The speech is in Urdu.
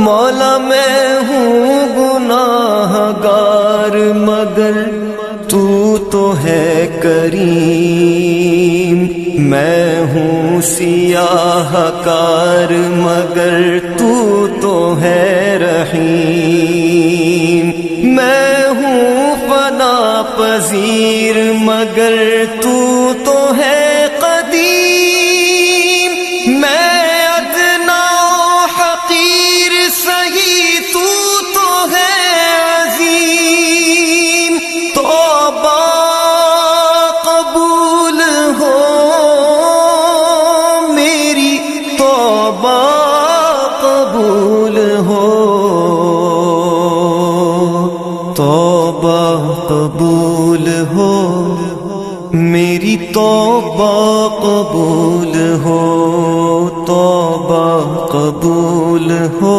مولا میں ہوں گناہ گار مگر تو تو ہے کریم، میں ہوں سیاہ کار مگر تو تو ہے رحیم، میں ہوں فنا پذیر مگر تو تو ہے قدیم، میں ادنا حقیر سہی تو تو ہے عظیم، توبہ قبول ہو میری، توبہ قبول ہو، توبہ قبول ہو میری، توبہ قبول ہو، توبہ قبول ہو۔